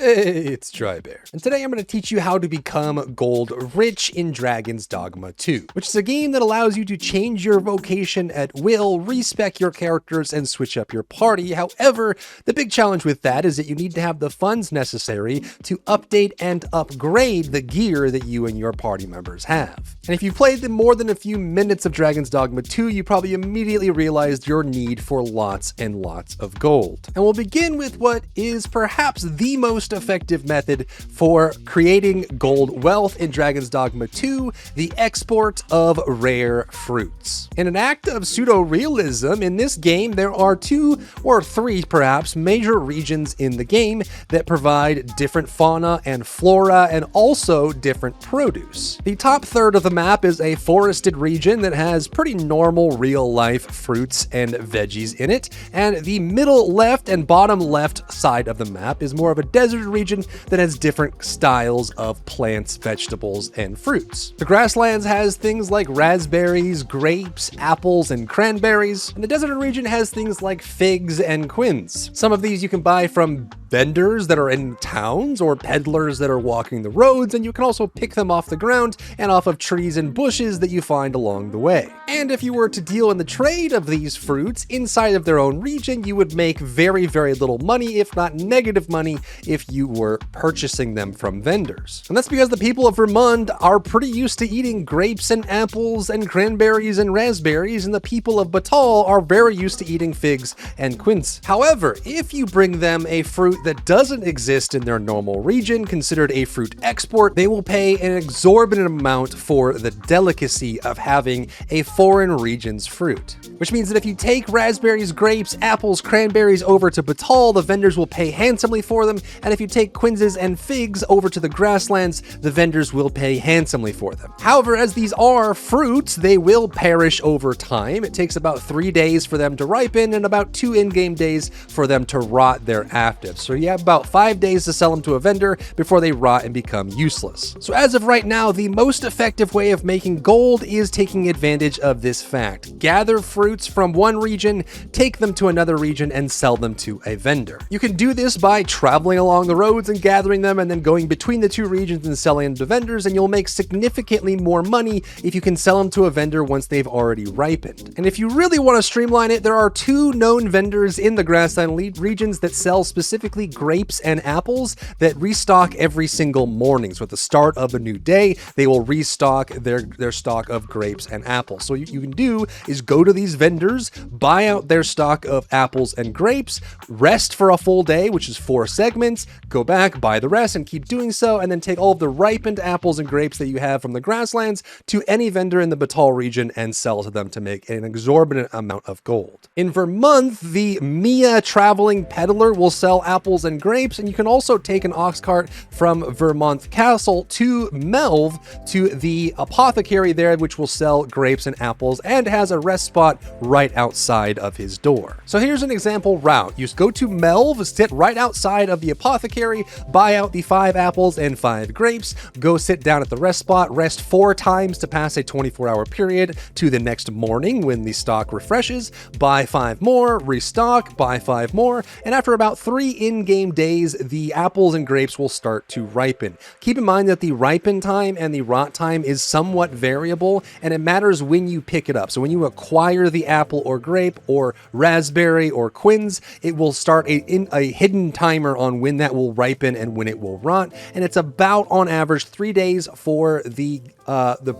Hey, it's Drybear, and today I'm going to teach you how to become gold rich in Dragon's Dogma 2, which is a game that allows you to change your vocation at will, respec your characters, and switch up your party. However, the big challenge with that is that you need to have the funds necessary to update and upgrade the gear that you and your party members have. And if you've played more than a few minutes of Dragon's Dogma 2, you probably immediately realized your need for lots and lots of gold. And we'll begin with what is perhaps the most effective method for creating gold wealth in Dragon's Dogma 2, the export of rare fruits. In an act of pseudo-realism, in this game there are 2 or 3 perhaps major regions in the game that provide different fauna and flora and also different produce. The top third of the map is a forested region that has pretty normal real-life fruits and veggies in it, and the middle left and bottom left side of the map is more of a desert region that has different styles of plants, vegetables, and fruits. The grasslands has things like raspberries, grapes, apples, and cranberries, and the desert region has things like figs and quince. Some of these you can buy from vendors that are in towns or peddlers that are walking the roads, and you can also pick them off the ground and off of trees and bushes that you find along the way. And if you were to deal in the trade of these fruits inside of their own region, you would make very, very little money, if not negative money, if you were purchasing them from vendors. And that's because the people of Vermont are pretty used to eating grapes and apples and cranberries and raspberries, and the people of Batal are very used to eating figs and quince. However, if you bring them a fruit that doesn't exist in their normal region, considered a fruit export, they will pay an exorbitant amount for the delicacy of having a foreign region's fruit. Which means that if you take raspberries, grapes, apples, cranberries over to Batal, the vendors will pay handsomely for them, and if you take quinces and figs over to the grasslands, the vendors will pay handsomely for them. However, as these are fruits, they will perish over time. It takes about 3 days for them to ripen and about 2 in-game days for them to rot thereafter. So you have about 5 days to sell them to a vendor before they rot and become useless. So as of right now, the most effective way of making gold is taking advantage of this fact. Gather fruits from one region, take them to another region, and sell them to a vendor. You can do this by traveling along the roads and gathering them and then going between the 2 regions and selling them to vendors, and you'll make significantly more money if you can sell them to a vendor once they've already ripened. And if you really want to streamline it, there are 2 known vendors in the grassland regions that sell specifically grapes and apples that restock every single morning. So at the start of a new day, they will restock their stock of grapes and apples. So what you can do is go to these vendors, buy out their stock of apples and grapes, rest for a full day, which is 4 segments, go back, buy the rest, and keep doing so, and then take all of the ripened apples and grapes that you have from the grasslands to any vendor in the Batal region and sell to them to make an exorbitant amount of gold. In Vermont, the Mia traveling peddler will sell apples and grapes, and you can also take an ox cart from Vermont Castle to Melv to the apothecary there, which will sell grapes and apples and has a rest spot right outside of his door. So here's an example route. You go to Melv, sit right outside of the apothecary, buy out the 5 apples and 5 grapes, go sit down at the rest spot, rest 4 times to pass a 24-hour period to the next morning when the stock refreshes, buy 5 more, restock, buy 5 more, and after about 3 in-game days, the apples and grapes will start to ripen. Keep in mind that the ripen time and the rot time is somewhat variable, and it matters when you pick it up. So when you acquire the apple or grape or raspberry or quince, it will start a hidden timer on when that will ripen and when it will rot, and it's about on average 3 days for the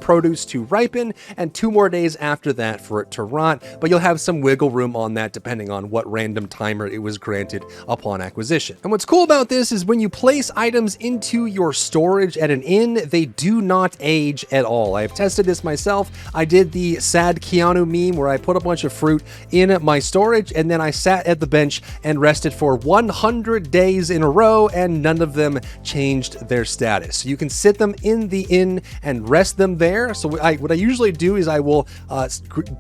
produce to ripen and 2 more days after that for it to rot, but you'll have some wiggle room on that depending on what random timer it was granted upon acquisition. And what's cool about this is when you place items into your storage at an inn, they do not age at all. I have tested this myself. I did the sad Keanu meme where I put a bunch of fruit in my storage and then I sat at the bench and rested for 100 days in a row and none of them changed their status. So you can sit them in the inn and rest them there. So what I usually do is I will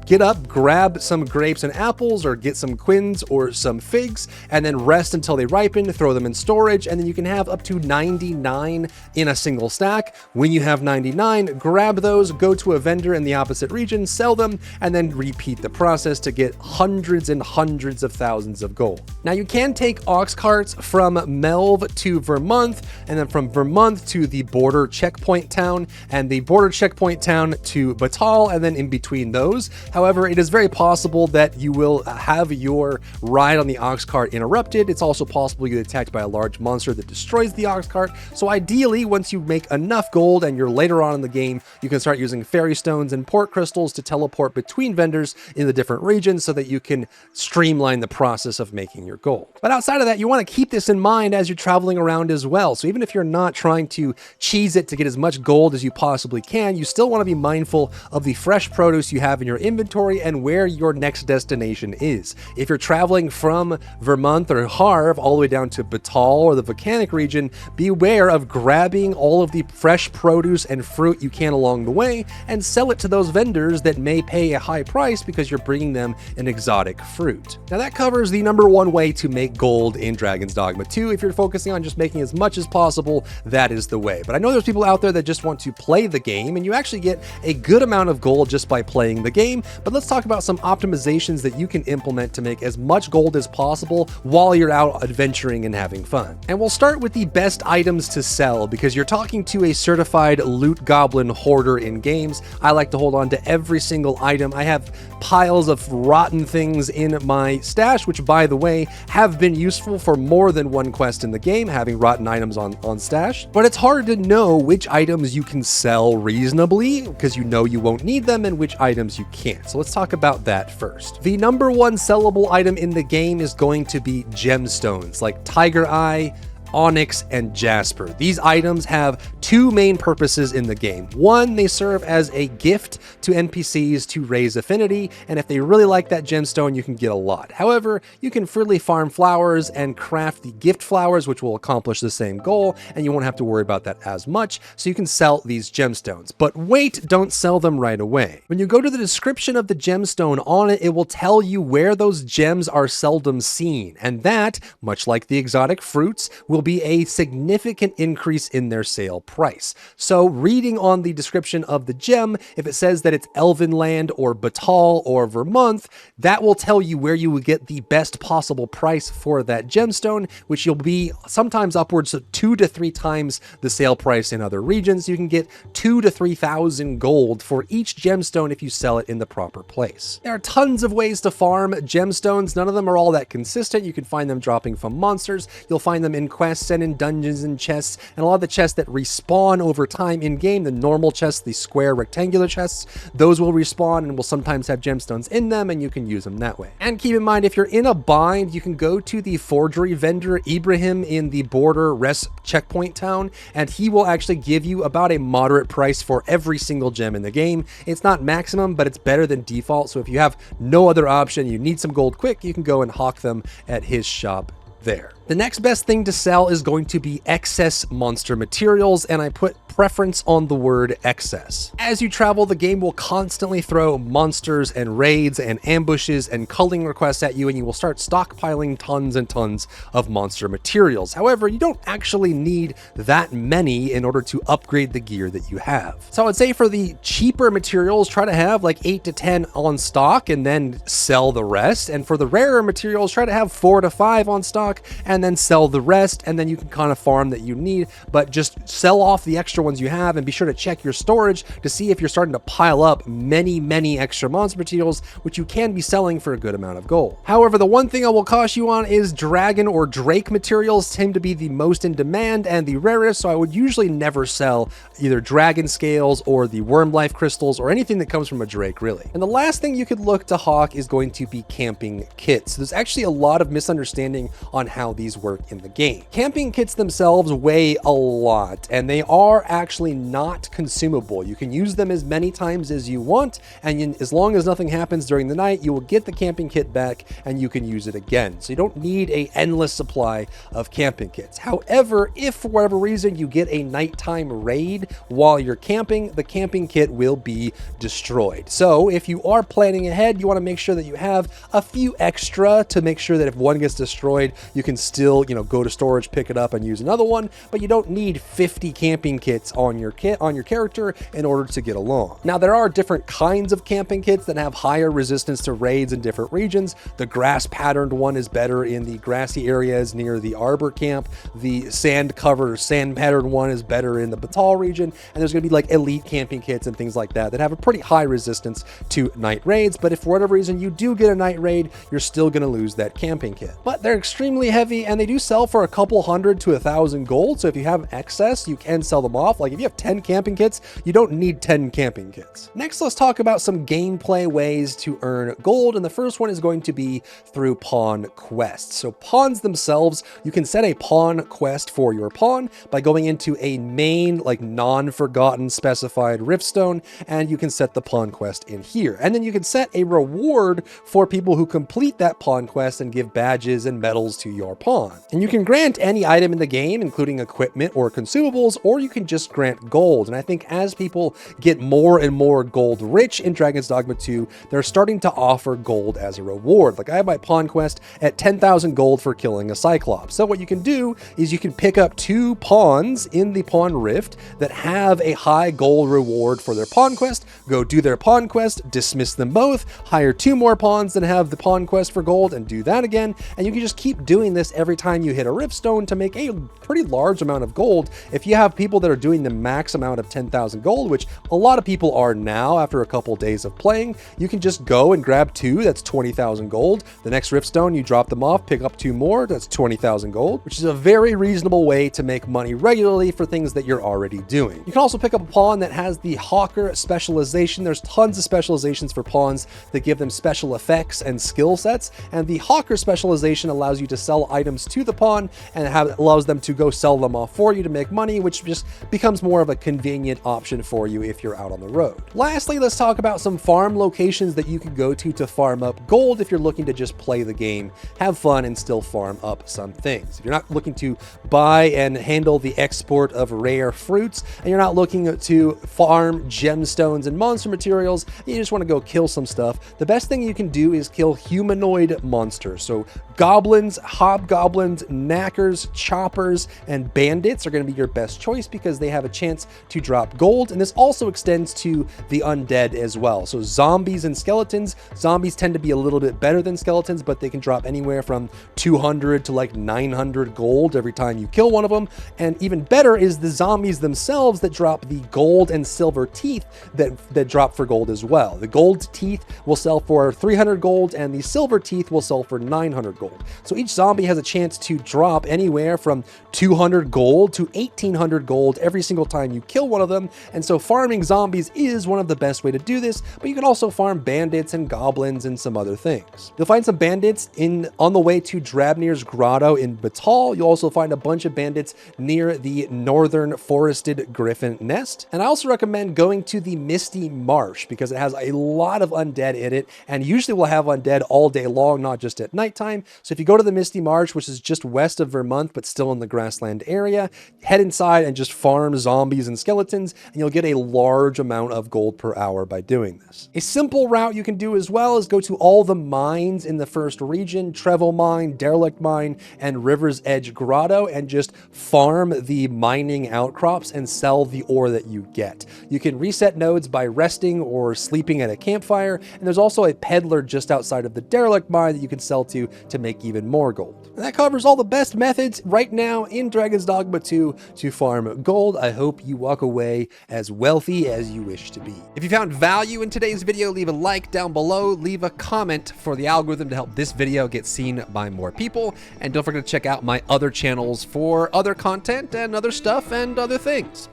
get up, grab some grapes and apples or get some quince or some figs and then rest until they ripen, throw them in storage, and then you can have up to 99 in a single stack. When you have 99, grab those, go to a vendor in the opposite region, sell them, and then repeat the process to get hundreds and hundreds of thousands of gold. Now you can take ox carts from Melve to Vermont, and then from Vermont to the border checkpoint town, and the border checkpoint town to Batal, and then in between those. However, it is very possible that you will have your ride on the ox cart interrupted. It's also possible you get attacked by a large monster that destroys the ox cart. So ideally, once you make enough gold and you're later on in the game, you can start using fairy stones and port crystals to teleport between vendors in the different regions so that you can streamline the process of making your gold. But outside of that, you want to keep this in mind as you're traveling around as well. So even if you're not trying to cheese it to get as much gold as you possibly can, you still want to be mindful of the fresh produce you have in your inventory and where your next destination is. If you're traveling from Vermont or Harv all the way down to Batal or the volcanic region, beware of grabbing all of the fresh produce and fruit you can along the way and sell it to those vendors that may pay a high price because you're bringing them an exotic fruit. Now that covers the number one way to make gold in Dragon's Dogma 2. If you're focusing on just making as much as possible, that is the way. But I know there's people out there that just want to play the game, and you actually get a good amount of gold just by playing the game. But let's talk about some optimizations that you can implement to make as much gold as possible while you're out adventuring and having fun. And we'll start with the best items to sell, because you're talking to a certified loot goblin hoarder in games. I like to hold on to every single item. I have piles of rotten things in my stash, which by the way, have been useful for more than one quest in the game, having rotten items on stash. But it's hard to know which items you can sell reasonably, because you know you won't need them, and which items you can't. So let's talk about that first. The number one sellable item in the game is going to be gemstones, like Tiger Eye, Onyx, and Jasper. These items have two main purposes in the game. One, they serve as a gift to NPCs to raise affinity, and if they really like that gemstone, you can get a lot. However, you can freely farm flowers and craft the gift flowers, which will accomplish the same goal, and you won't have to worry about that as much, so you can sell these gemstones. But wait, don't sell them right away. When you go to the description of the gemstone on it, it will tell you where those gems are seldom seen, and that, much like the exotic fruits, will be a significant increase in their sale price. So reading on the description of the gem, if it says that it's Elvenland or Batal or Vermont, that will tell you where you would get the best possible price for that gemstone, which will be sometimes upwards of 2 to 3 times the sale price in other regions. You can get 2,000 to 3,000 gold for each gemstone if you sell it in the proper place. There are tons of ways to farm gemstones. None of them are all that consistent. You can find them dropping from monsters. You'll find them in quests and in dungeons and chests, and a lot of the chests that respawn over time in game, the normal chests, the square rectangular chests, those will respawn and will sometimes have gemstones in them, and you can use them that way. And keep in mind, if you're in a bind, you can go to the forgery vendor Ibrahim in the border rest checkpoint town, and he will actually give you about a moderate price for every single gem in the game. It's not maximum, but it's better than default, so if you have no other option, you need some gold quick, you can go and hawk them at his shop there. The next best thing to sell is going to be excess monster materials, and I put preference on the word excess. As you travel, the game will constantly throw monsters and raids and ambushes and culling requests at you, and you will start stockpiling tons and tons of monster materials. However, you don't actually need that many in order to upgrade the gear that you have. So I would say for the cheaper materials, try to have like 8 to 10 on stock and then sell the rest. And for the rarer materials, try to have 4 to 5 on stock and then sell the rest, and then you can kind of farm that you need, but just sell off the extra ones you have, and be sure to check your storage to see if you're starting to pile up many extra monster materials, which you can be selling for a good amount of gold. However, the one thing I will caution you on is dragon or drake materials tend to be the most in demand and the rarest, so I would usually never sell either dragon scales or the worm life crystals or anything that comes from a drake, really. And the last thing you could look to hawk is going to be camping kits. There's actually a lot of misunderstanding on how these work in the game. Camping kits themselves weigh a lot, and they are actually not consumable. You can use them as many times as you want, and as long as nothing happens during the night, you will get the camping kit back and you can use it again. So you don't need an endless supply of camping kits. However, if for whatever reason you get a nighttime raid while you're camping, the camping kit will be destroyed. So if you are planning ahead, you want to make sure that you have a few extra to make sure that if one gets destroyed, you can still still, you know, go to storage, pick it up and use another one, but you don't need 50 camping kits on your character in order to get along. Now, there are different kinds of camping kits that have higher resistance to raids in different regions. The grass patterned one is better in the grassy areas near the arbor camp. The sand patterned one is better in the Batal region. And there's going to be like elite camping kits and things like that that have a pretty high resistance to night raids. But if for whatever reason you do get a night raid, you're still going to lose that camping kit. But they're extremely heavy and they do sell for a couple hundred to 1,000 gold. So if you have excess, you can sell them off. Like if you have 10 camping kits, you don't need 10 camping kits. Next, let's talk about some gameplay ways to earn gold. And the first one is going to be through pawn quests. So pawns themselves, you can set a pawn quest for your pawn by going into a main, like non-forgotten specified riftstone, and you can set the pawn quest in here. And then you can set a reward for people who complete that pawn quest and give badges and medals to your pawn. And you can grant any item in the game, including equipment or consumables, or you can just grant gold. And I think as people get more and more gold rich in Dragon's Dogma 2, they're starting to offer gold as a reward. Like I have my pawn quest at 10,000 gold for killing a Cyclops. So what you can do is you can pick up 2 pawns in the pawn rift that have a high gold reward for their pawn quest, go do their pawn quest, dismiss them both, hire 2 more pawns that have the pawn quest for gold and do that again. And you can just keep doing this every time you hit a riftstone to make a pretty large amount of gold. If you have people that are doing the max amount of 10,000 gold, which a lot of people are now after a couple days of playing, you can just go and grab 2, that's 20,000 gold. The next riftstone, you drop them off, pick up 2 more, that's 20,000 gold, which is a very reasonable way to make money regularly for things that you're already doing. You can also pick up a pawn that has the Hawker specialization. There's tons of specializations for pawns that give them special effects and skill sets, and the Hawker specialization allows you to sell items to the pawn and allows them to go sell them off for you to make money, which just becomes more of a convenient option for you if you're out on the road. Lastly, let's talk about some farm locations that you can go to farm up gold if you're looking to just play the game, have fun, and still farm up some things. If you're not looking to buy and handle the export of rare fruits, and you're not looking to farm gemstones and monster materials, you just want to go kill some stuff, the best thing you can do is kill humanoid monsters. So goblins, hobgoblins, knackers, choppers, and bandits are going to be your best choice because they have a chance to drop gold. And this also extends to the undead as well. So zombies and skeletons. Zombies tend to be a little bit better than skeletons, but they can drop anywhere from 200 to like 900 gold every time you kill one of them. And even better is the zombies themselves that drop the gold and silver teeth that drop for gold as well. The gold teeth will sell for 300 gold and the silver teeth will sell for 900 gold. So each zombie has a chance to drop anywhere from 200 gold to 1800 gold every single time you kill one of them. And so farming zombies is one of the best way to do this, but you can also farm bandits and goblins and some other things. You'll find some bandits on the way to Drabnir's Grotto in Batal. You'll also find a bunch of bandits near the northern forested griffin nest. And I also recommend going to the Misty Marsh because it has a lot of undead in it, and usually will have undead all day long, not just at nighttime. So if you go to the Misty Marsh, which is just west of Vermont, but still in the grassland area, head inside and just farm zombies and skeletons, and you'll get a large amount of gold per hour by doing this. A simple route you can do as well is go to all the mines in the first region, Trevo Mine, Derelict Mine, and River's Edge Grotto, and just farm the mining outcrops and sell the ore that you get. You can reset nodes by resting or sleeping at a campfire, and there's also a peddler just outside of the Derelict Mine that you can sell to make even more gold. And that covers all the best methods right now in Dragon's Dogma 2 to farm gold. I hope you walk away as wealthy as you wish to be. If you found value in today's video, leave a like down below, leave a comment for the algorithm to help this video get seen by more people, and don't forget to check out my other channels for other content and other stuff and other things.